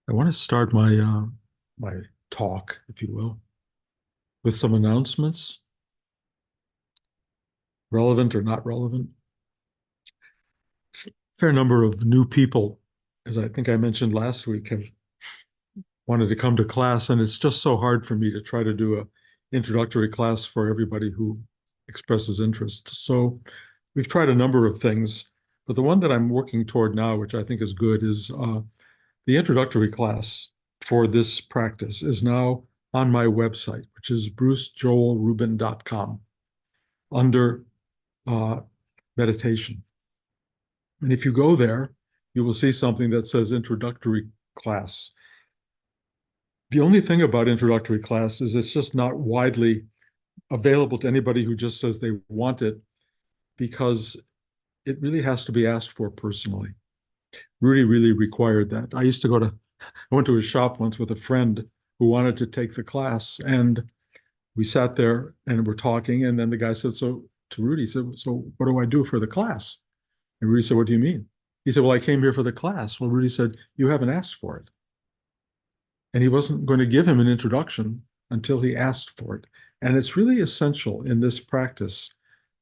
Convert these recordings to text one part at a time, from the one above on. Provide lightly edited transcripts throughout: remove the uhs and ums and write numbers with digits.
I want to start my talk, if you will, with some announcements, relevant or not relevant. Fair number of new people, as I think I mentioned last week, have wanted to come to class, and it's just so hard for me to try to do a introductory class for everybody who expresses interest. So we've tried a number of things, but the one that I'm working toward now, which I think is good, is the introductory class for this practice is now on my website, which is brucejoelrubin.com under uh, meditation. And if you go there, you will see something that says introductory class. The only thing about introductory class is it's just not widely available to anybody who just says they want it because it really has to be asked for personally. Rudy really required that. I went to his shop once with a friend who wanted to take the class, and we sat there and we're talking, and then the guy said, so to Rudy, he said, so what do I do for the class? And Rudy said, what do you mean? He said, well, I came here for the class. Well, Rudy said, you haven't asked for it. And he wasn't going to give him an introduction until he asked for it. And it's really essential in this practice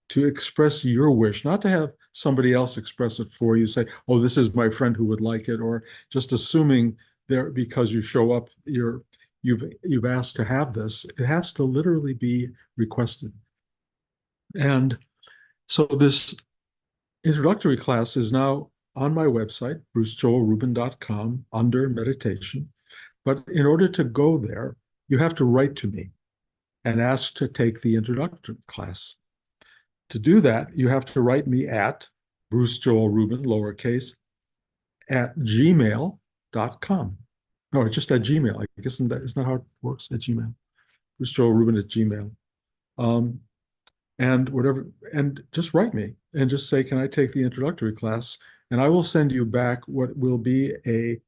to express your wish, not to have somebody else express it for you, say, oh, this is my friend who would like it, or just assuming there because you show up, you've asked to have this. It has to literally be requested. And so this introductory class is now on my website, brucejoelrubin.com, under meditation. But in order to go there, you have to write to me and ask to take the introductory class. To do that, you have to write me at Bruce Joel Rubin, lowercase, at gmail.com. No, just at Gmail. I guess isn't that how it works? At Gmail. Bruce Joel Rubin at Gmail. Um, and whatever, and just write me and just say, can I take the introductory class? And I will send you back what will be a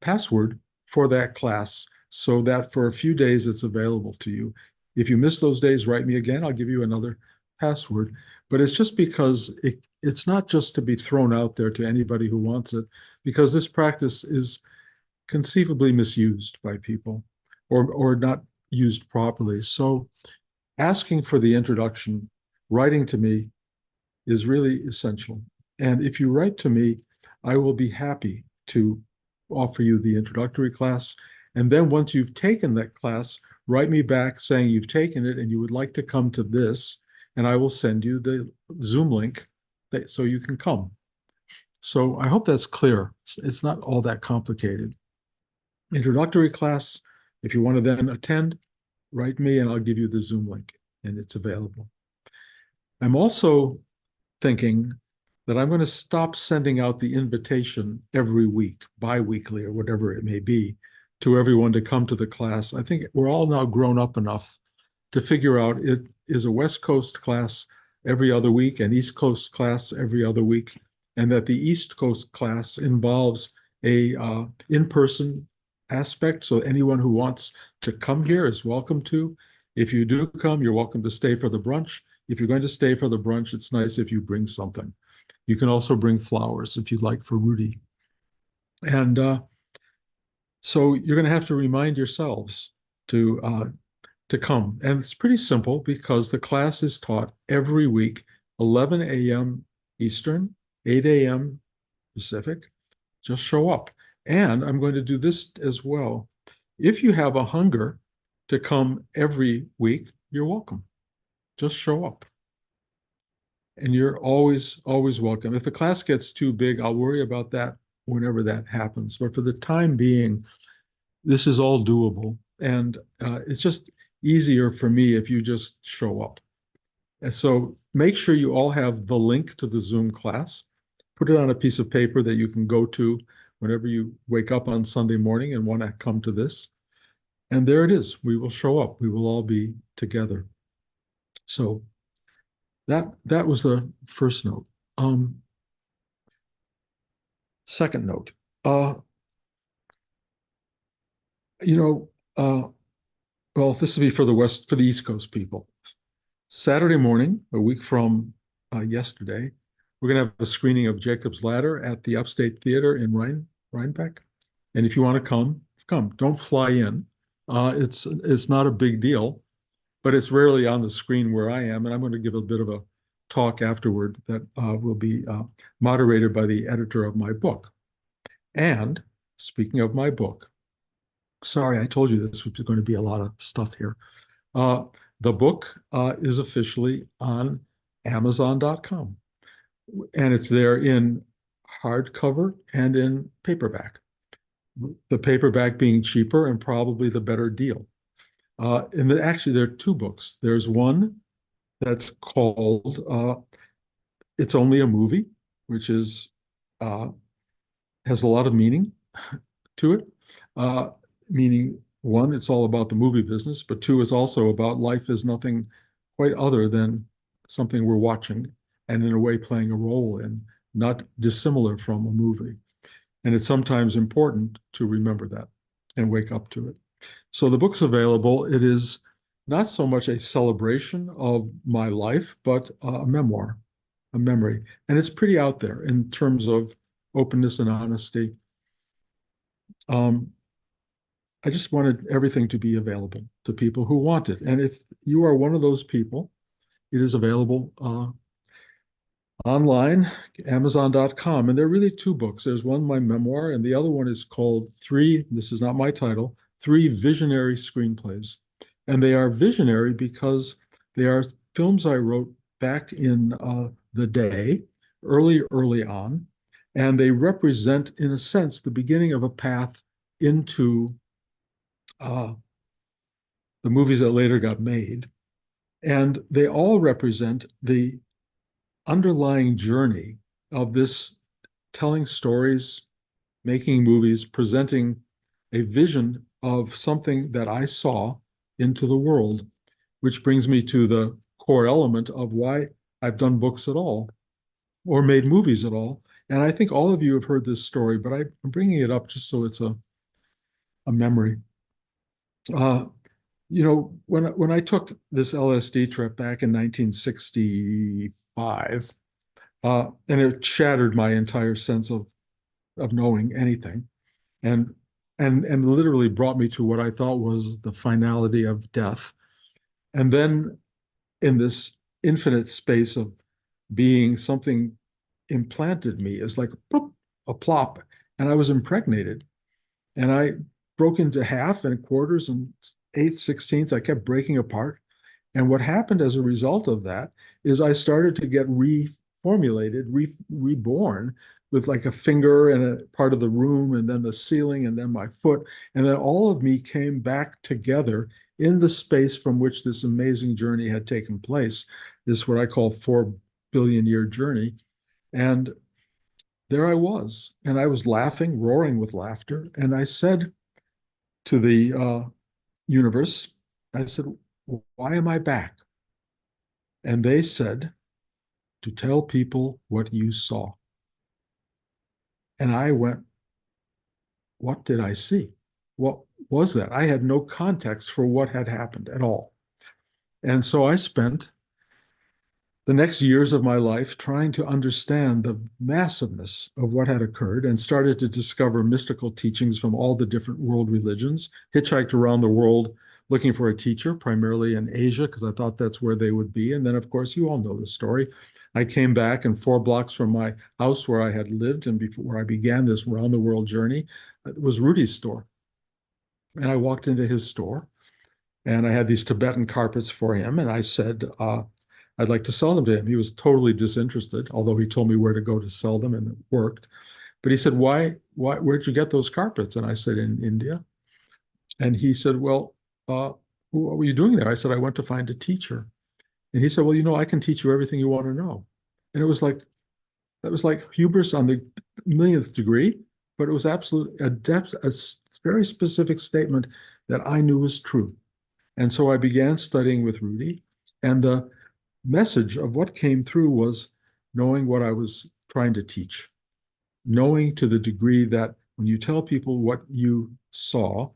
password for that class so that for a few days it's available to you. If you miss those days, write me again. I'll give you another password. But it's just because it's not just to be thrown out there to anybody who wants it, because this practice is conceivably misused by people or not used properly. So asking for the introduction, writing to me is really essential. And if you write to me, I will be happy to offer you the introductory class. And then once you've taken that class, write me back saying you've taken it and you would like to come to this, and I will send you the Zoom link so you can come. So I hope that's clear. It's not all that complicated. Introductory class, if you want to then attend, write me and I'll give you the Zoom link and it's available. I'm also thinking that I'm going to stop sending out the invitation every week, bi-weekly or whatever it may be, to everyone to come to the class. I think we're all now grown up enough to figure out it is a West Coast class every other week and East Coast class every other week, and that the East Coast class involves a in-person aspect. So anyone who wants to come here is welcome to. If you do come, you're welcome to stay for the brunch. If you're going to stay for the brunch, it's nice if you bring something. You can also bring flowers if you'd like for Rudy. And so you're going to have to remind yourselves to come. And it's pretty simple because the class is taught every week, 11 a.m. Eastern, 8 a.m. Pacific. Just show up. And I'm going to do this as well. If you have a hunger to come every week, you're welcome. Just show up. And you're always, always welcome. If the class gets too big, I'll worry about that whenever that happens. But for the time being, this is all doable. And it's just easier for me if you just show up. And so make sure you all have the link to the Zoom class. Put it on a piece of paper that you can go to whenever you wake up on Sunday morning and want to come to this. And there it is. We will show up. We will all be together. So that was the first note. Second note. You know, well, this will be for the East Coast people. Saturday morning, a week from yesterday, we're going to have a screening of Jacob's Ladder at the Upstate Theater in Rhinebeck. And if you want to come, come. Don't fly in. It's not a big deal, but it's rarely on the screen where I am. And I'm going to give a bit of a talk afterward that will be moderated by the editor of my book. And speaking of my book, sorry, I told you this was going to be a lot of stuff here. The book is officially on Amazon.com, and it's there in hardcover and in paperback. The paperback being cheaper and probably the better deal. Actually, there are two books. There's one that's called It's Only a Movie, which is has a lot of meaning to it. Meaning, one, it's all about the movie business, but two, it's also about life is nothing quite other than something we're watching and in a way playing a role in, not dissimilar from a movie. And it's sometimes important to remember that and wake up to it. So the book's available. It is not so much a celebration of my life, but a memoir, a memory. And it's pretty out there in terms of openness and honesty. I just wanted everything to be available to people who want it. And if you are one of those people, it is available online, Amazon.com. And there are really two books. There's one, my memoir, and the other one is called this is not my title, Three Visionary Screenplays. And they are visionary because they are films I wrote back in the day, early on. And they represent, in a sense, the beginning of a path into the movies that later got made. And they all represent the underlying journey of this telling stories, making movies, presenting a vision of something that I saw into the world, which brings me to the core element of why I've done books at all or made movies at all. And I think all of you have heard this story, but I'm bringing it up just so it's a memory. When I took this LSD trip back in 1965, and it shattered my entire sense of knowing anything, and literally brought me to what I thought was the finality of death. And then in this infinite space of being, something implanted me as like a plop, and I was impregnated, and I broke into half and quarters and eighths, sixteenths. I kept breaking apart. And what happened as a result of that is I started to get reformulated, reborn with like a finger and a part of the room, and then the ceiling, and then my foot. And then all of me came back together in the space from which this amazing journey had taken place, this what I call 4 billion-year journey. And there I was, and I was laughing, roaring with laughter. And I said to the universe, I said, why am I back? And they said, to tell people what you saw. And I went, what did I see? What was that? I had no context for what had happened at all. And so I spent the next years of my life trying to understand the massiveness of what had occurred, and started to discover mystical teachings from all the different world religions, hitchhiked around the world looking for a teacher, primarily in Asia, because I thought that's where they would be. And then, of course, you all know the story. I came back, and 4 blocks from my house where I had lived and before I began this round the world journey, it was Rudy's store. And I walked into his store, and I had these Tibetan carpets for him. And I said, I'd like to sell them to him. He was totally disinterested, although he told me where to go to sell them, and it worked. But he said, where'd you get those carpets? And I said, in India. And he said, well, what were you doing there? I said, I went to find a teacher. And he said, well, I can teach you everything you want to know. And it was like, that was like hubris on the millionth degree, but it was absolute a depth, a very specific statement that I knew was true. And so I began studying with Rudy, and the message of what came through was knowing what I was trying to teach, knowing to the degree that when you tell people what you saw,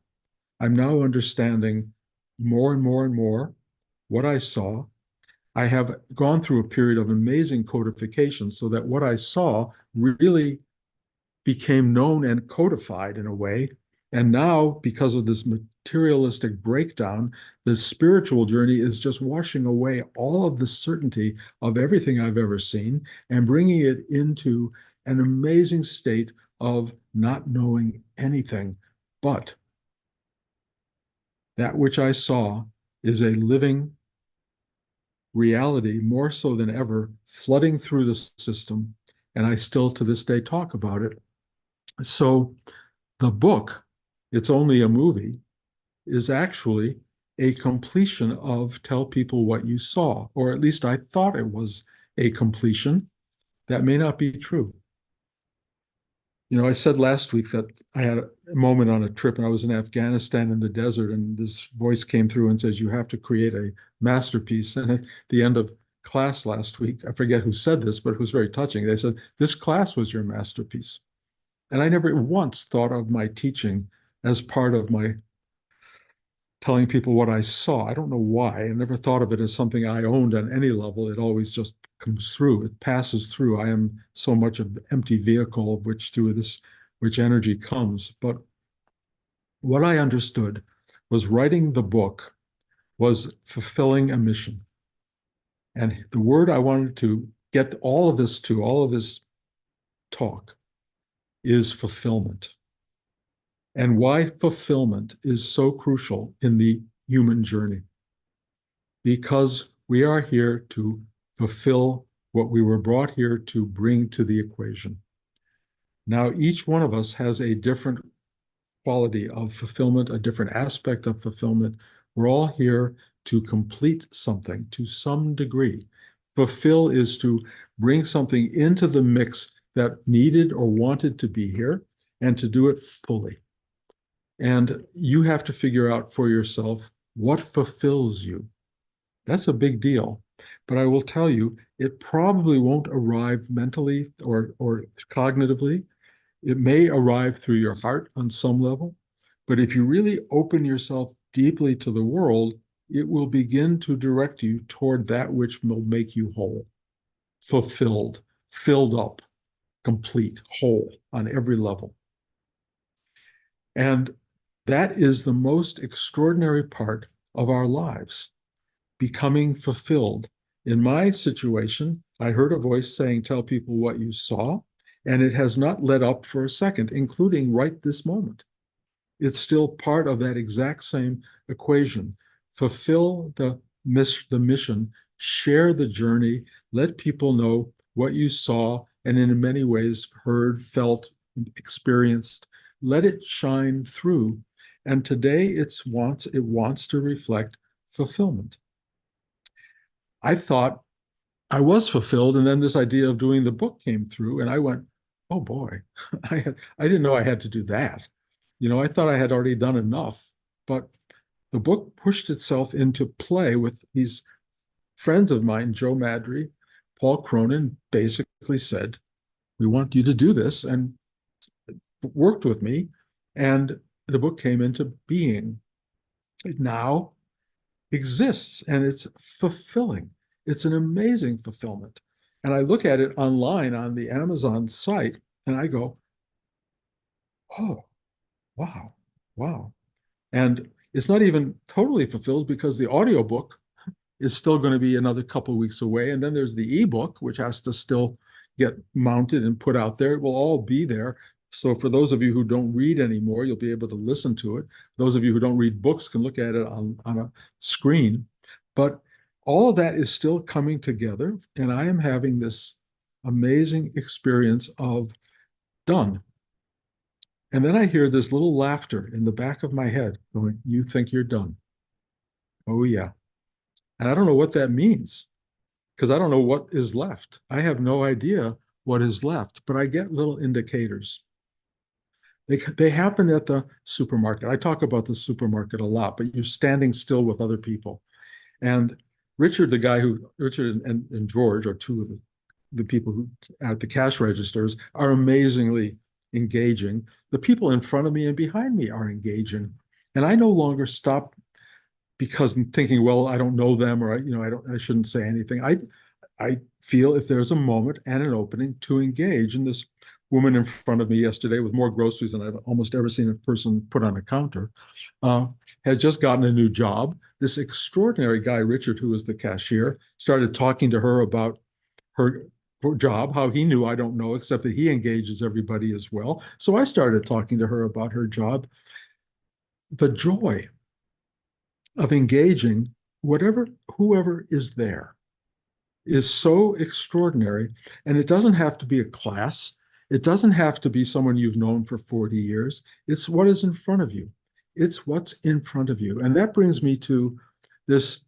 I'm now understanding more and more and more what I saw. I have gone through a period of amazing codification so that what I saw really became known and codified in a way. And now, because of this materialistic breakdown, the spiritual journey is just washing away all of the certainty of everything I've ever seen and bringing it into an amazing state of not knowing anything but that which I saw is a living reality, more so than ever, flooding through the system. And I still to this day talk about it. So the book, it's only a movie, is actually a completion of Tell People What You Saw, or at least I thought it was a completion. That may not be true. I said last week that I had a moment on a trip and I was in Afghanistan in the desert, and this voice came through and says, you have to create a masterpiece. And at the end of class last week, I forget who said this, but it was very touching. They said, this class was your masterpiece. And I never once thought of my teaching as part of my telling people what I saw. I don't know why. I never thought of it as something I owned on any level. It always just comes through. It passes through. I am so much of an empty vehicle of which through this, which energy comes. But what I understood was writing the book was fulfilling a mission. And the word I wanted to get all of this to, all of this talk, is fulfillment. And why fulfillment is so crucial in the human journey. Because we are here to fulfill what we were brought here to bring to the equation. Now, each one of us has a different quality of fulfillment, a different aspect of fulfillment. We're all here to complete something to some degree. Fulfill is to bring something into the mix that needed or wanted to be here and to do it fully. And you have to figure out for yourself what fulfills you. That's a big deal. But I will tell you, it probably won't arrive mentally or cognitively. It may arrive through your heart on some level. But if you really open yourself deeply to the world, it will begin to direct you toward that which will make you whole, fulfilled, filled up, complete, whole on every level. And that is the most extraordinary part of our lives, becoming fulfilled. In my situation, I heard a voice saying, tell people what you saw, and it has not let up for a second, including right this moment. It's still part of that exact same equation. Fulfill the mission, share the journey, let people know what you saw, and in many ways heard, felt, experienced. Let it shine through. And today it wants to reflect fulfillment. I thought I was fulfilled, and then this idea of doing the book came through, and I went, oh boy, I didn't know I had to do that. I thought I had already done enough, but the book pushed itself into play with these friends of mine, Joe Madry, Paul Cronin, basically said, we want you to do this, and worked with me. And the book came into being. It now exists, and it's fulfilling. It's an amazing fulfillment. And I look at it online on the Amazon site, and I go, oh, wow, wow. And it's not even totally fulfilled because the audiobook is still going to be another couple of weeks away. And then there's the ebook, which has to still get mounted and put out there. It will all be there. So for those of you who don't read anymore, you'll be able to listen to it. Those of you who don't read books can look at it on a screen. But all of that is still coming together. And I am having this amazing experience of done. And then I hear this little laughter in the back of my head going, you think you're done? Oh, yeah. And I don't know what that means because I don't know what is left. I have no idea what is left, but I get little indicators. They happen at the supermarket. I talk about the supermarket a lot, but you're standing still with other people. And Richard, Richard and George are two of the people who at the cash registers are amazingly engaging. The people in front of me and behind me are engaging. And I no longer stop because I'm thinking, well, I don't know them, or I shouldn't say anything. I feel if there's a moment and an opening to engage. And this woman in front of me yesterday with more groceries than I've almost ever seen a person put on a counter, uh, had just gotten a new job. This extraordinary guy, Richard, who was the cashier, started talking to her about her job, how he knew I don't know, except that he engages everybody as well. So I started talking to her about her job. The joy of engaging whoever is there is so extraordinary. And it doesn't have to be a class. It doesn't have to be someone you've known for 40 years. It's what is in front of you. It's what's in front of you. And that brings me to this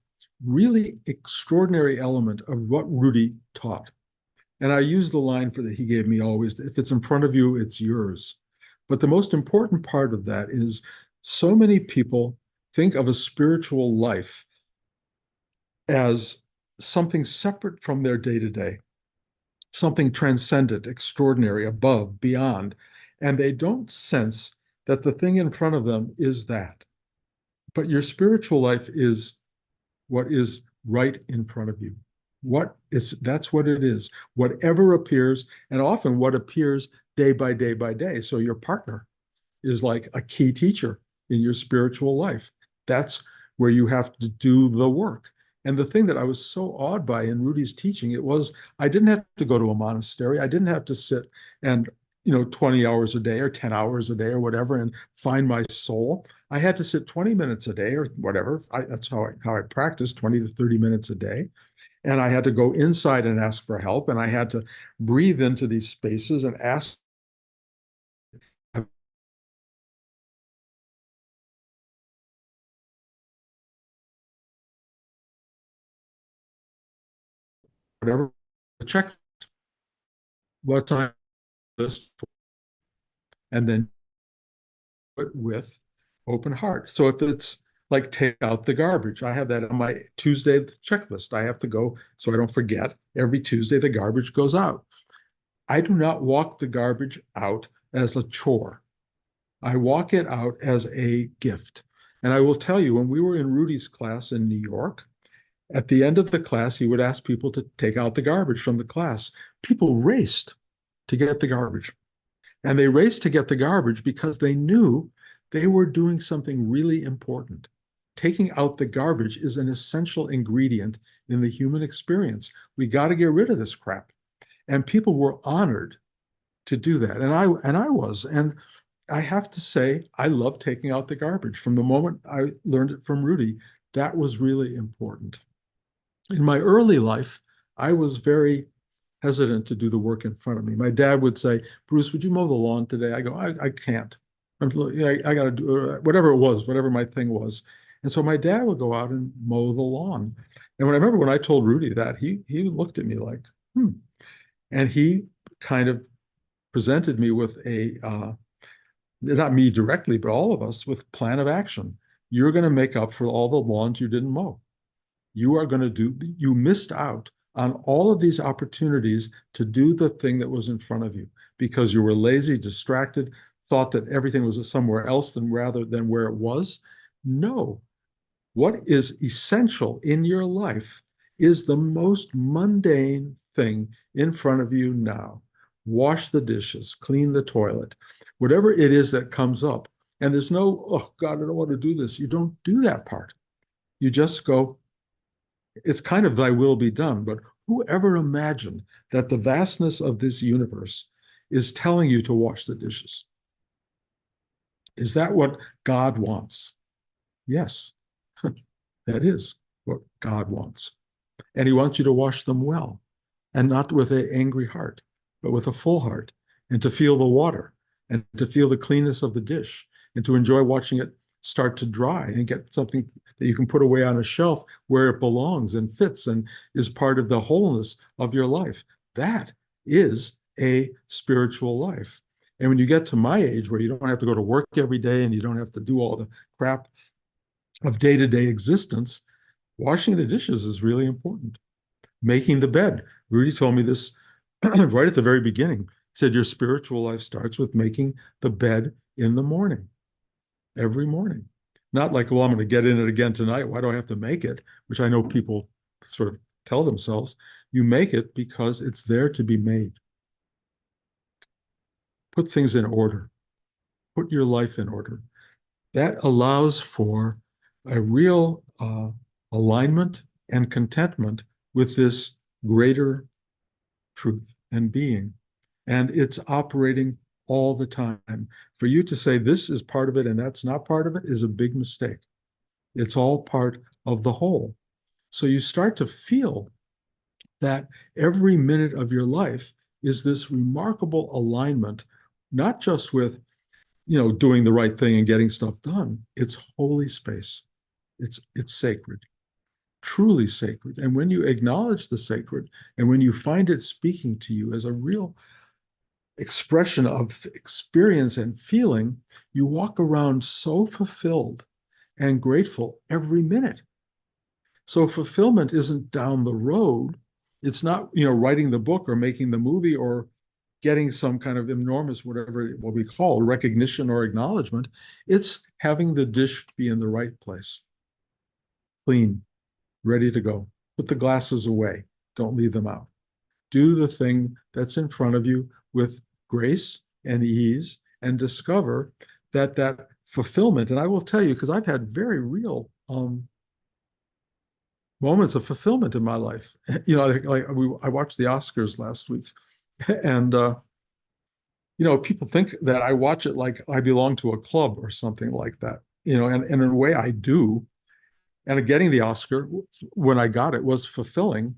really extraordinary element of what Rudy taught. And I use the line for that he gave me always, if it's in front of you, it's yours. But the most important part of that is so many people think of a spiritual life as something separate from their day to day, something transcendent, extraordinary, above, beyond. And they don't sense that the thing in front of them is that. But your spiritual life is what is right in front of you. That's what it is. Whatever appears, and often what appears day by day by day. So your partner is like a key teacher in your spiritual life. That's where you have to do the work. And the thing that I was so awed by in Rudy's teaching, it was I didn't have to go to a monastery. I didn't have to sit and 20 hours a day or 10 hours a day or whatever and find my soul. I had to sit 20 minutes a day or whatever. That's how I practiced, 20 to 30 minutes a day. And I had to go inside and ask for help. And I had to breathe into these spaces and ask whatever check what time this, and then with open heart. So if it's like take out the garbage, I have that on my Tuesday checklist. I have to go so I don't forget. Every Tuesday, the garbage goes out. I do not walk the garbage out as a chore. I walk it out as a gift. And I will tell you, when we were in Rudy's class in New York, at the end of the class, he would ask people to take out the garbage from the class. People raced to get the garbage. And they raced to get the garbage because they knew they were doing something really important. Taking out the garbage is an essential ingredient in the human experience. We got to get rid of this crap. And people were honored to do that. And I was. And I have to say, I love taking out the garbage. From the moment I learned it from Rudy, that was really important. In my early life, I was very hesitant to do the work in front of me. My dad would say, Bruce, would you mow the lawn today? I go, I can't. I got to do whatever it was, whatever my thing was. And so my dad would go out and mow the lawn. And when I remember when I told Rudy that, he looked at me like, And he kind of presented me with not me directly, but all of us with plan of action. You're going to make up for all the lawns you didn't mow. You missed out on all of these opportunities to do the thing that was in front of you because you were lazy, distracted, thought that everything was somewhere else rather than where it was. No. What is essential in your life is the most mundane thing in front of you now. Wash the dishes, clean the toilet, whatever it is that comes up. And there's no, oh God, I don't want to do this. You don't do that part. You just go, it's kind of thy will be done. But whoever imagined that the vastness of this universe is telling you to wash the dishes? Is that what God wants? Yes, that is what God wants. And he wants you to wash them well, and not with an angry heart, but with a full heart, and to feel the water, and to feel the cleanness of the dish, and to enjoy watching it start to dry and get something that you can put away on a shelf where it belongs and fits and is part of the wholeness of your life. That is a spiritual life. And when you get to my age where you don't have to go to work every day and you don't have to do all the crap of day-to-day existence, washing the dishes is really important. Making the bed. Rudy told me this right at the very beginning. He said, your spiritual life starts with making the bed in the morning, every morning. Not like, well, I'm going to get in it again tonight. Why do I have to make it? Which I know people sort of tell themselves. You make it because it's there to be made. Put things in order. Put your life in order. That allows for a real alignment and contentment with this greater truth and being. And it's operating all the time. For you to say this is part of it and that's not part of it is a big mistake. It's all part of the whole. So you start to feel that every minute of your life is this remarkable alignment, not just with, doing the right thing and getting stuff done. It's holy space. It's sacred, truly sacred. And when you acknowledge the sacred and when you find it speaking to you as a real expression of experience and feeling, you walk around so fulfilled and grateful every minute. So fulfillment isn't down the road. It's not, writing the book or making the movie or getting some kind of enormous, whatever what we call recognition or acknowledgement. It's having the dish be in the right place, clean, ready to go. Put the glasses away. Don't leave them out. Do the thing that's in front of you with grace and ease and discover that fulfillment. And I will tell you, because I've had very real moments of fulfillment in my life. I watched the Oscars last week, and people think that I watch it like I belong to a club or something like that. And in a way I do. And getting the Oscar when I got it was fulfilling.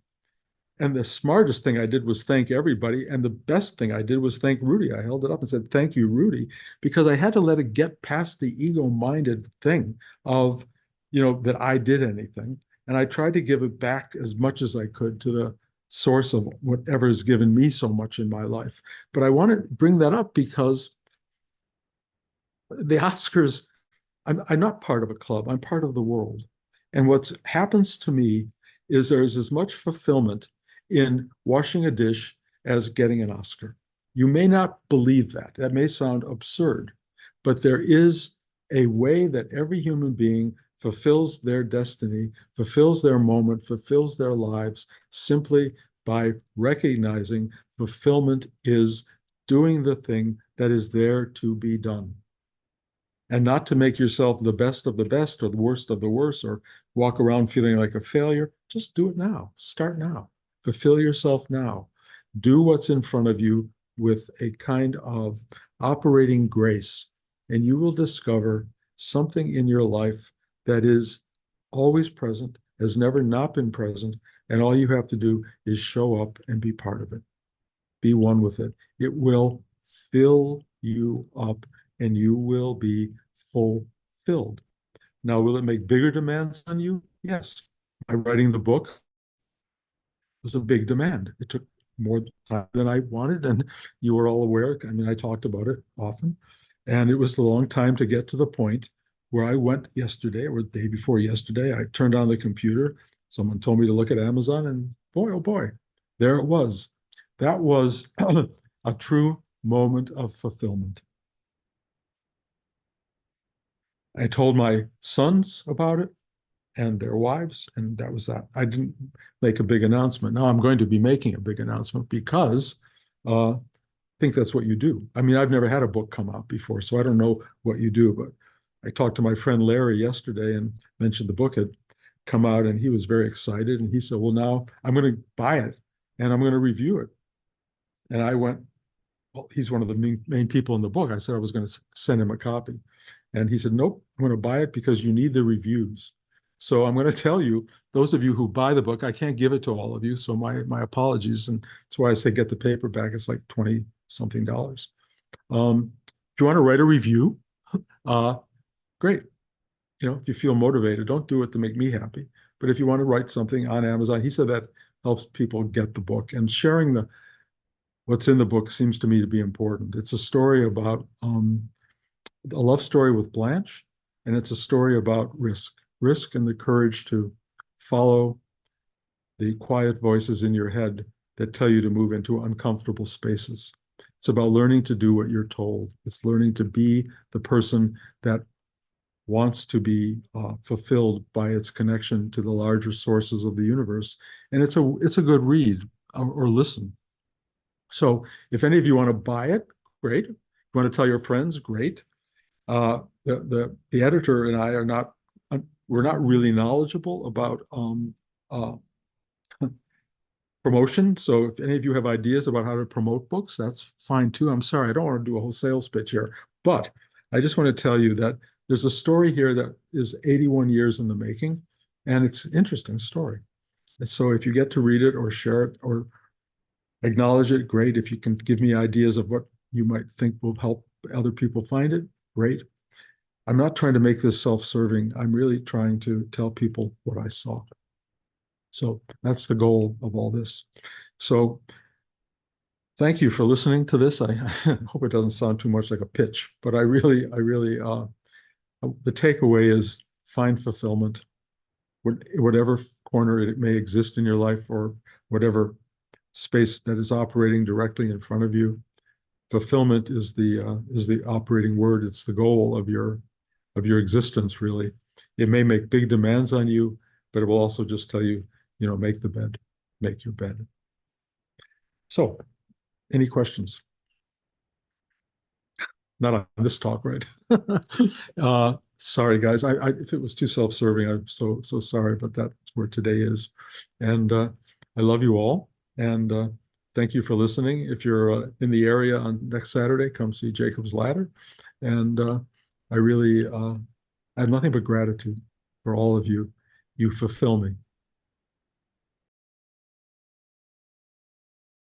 And the smartest thing I did was thank everybody. And the best thing I did was thank Rudy. I held it up and said, "Thank you, Rudy," because I had to let it get past the ego-minded thing of, that I did anything. And I tried to give it back as much as I could to the source of whatever has given me so much in my life. But I want to bring that up because the Oscars, I'm not part of a club, I'm part of the world. And what happens to me is there's as much fulfillment in washing a dish as getting an Oscar. You may not believe that. That may sound absurd, but there is a way that every human being fulfills their destiny, fulfills their moment, fulfills their lives simply by recognizing fulfillment is doing the thing that is there to be done. And not to make yourself the best of the best or the worst of the worst or walk around feeling like a failure. Just do it now. Start now. Fulfill yourself now. Do what's in front of you with a kind of operating grace, and you will discover something in your life that is always present, has never not been present, and all you have to do is show up and be part of it. Be one with it. It will fill you up and you will be fulfilled. Now, will it make bigger demands on you? Yes. My writing the book was a big demand. It took more time than I wanted, and you were all aware. I mean, I talked about it often, and it was a long time to get to the point where I went yesterday or the day before yesterday. I turned on the computer. Someone told me to look at Amazon, and boy, oh boy, there it was. That was a true moment of fulfillment. I told my sons about it and their wives, and that was that. I didn't make a big announcement. Now I'm going to be making a big announcement because I think that's what you do. I mean, I've never had a book come out before, so I don't know what you do, but I talked to my friend Larry yesterday and mentioned the book had come out, and he was very excited. And he said, "Well, now I'm going to buy it and I'm going to review it." And I went, "Well, he's one of the main people in the book." I said I was going to send him a copy. And he said, "Nope, I'm going to buy it because you need the reviews." So I'm going to tell you, those of you who buy the book, I can't give it to all of you. So my apologies. And that's why I say get the paperback. It's like 20 something dollars. If you want to write a review, great. If you feel motivated, don't do it to make me happy. But if you want to write something on Amazon, he said that helps people get the book. And sharing what's in the book seems to me to be important. It's a story about a love story with Blanche, and it's a story about risk and the courage to follow the quiet voices in your head that tell you to move into uncomfortable spaces. It's about learning to do what you're told. It's learning to be the person that wants to be fulfilled by its connection to the larger sources of the universe. And it's a good read or listen. So if any of you want to buy it, great. If you want to tell your friends, great. The editor and I are not we're not really knowledgeable about uh, promotion. So if any of you have ideas about how to promote books, that's fine too. I'm sorry, I don't want to do a whole sales pitch here, but I just want to tell you that there's a story here that is 81 years in the making, and it's an interesting story. And so if you get to read it or share it or acknowledge it, great. If you can give me ideas of what you might think will help other people find it, great. I'm not trying to make this self-serving. I'm really trying to tell people what I saw. So that's the goal of all this. So thank you for listening to this. I hope it doesn't sound too much like a pitch, but I really, the takeaway is find fulfillment, whatever corner it may exist in your life or whatever space that is operating directly in front of you. Fulfillment is the operating word. It's the goal of your existence, really. It may make big demands on you, but it will also just tell you, make the bed, make your bed. So, any questions? Not on this talk, right? Sorry, guys. If it was too self-serving, I'm so sorry, but that's where today is. And I love you all. And thank you for listening. If you're in the area on next Saturday, come see Jacob's Ladder. And I really I have nothing but gratitude for all of you. You fulfill me.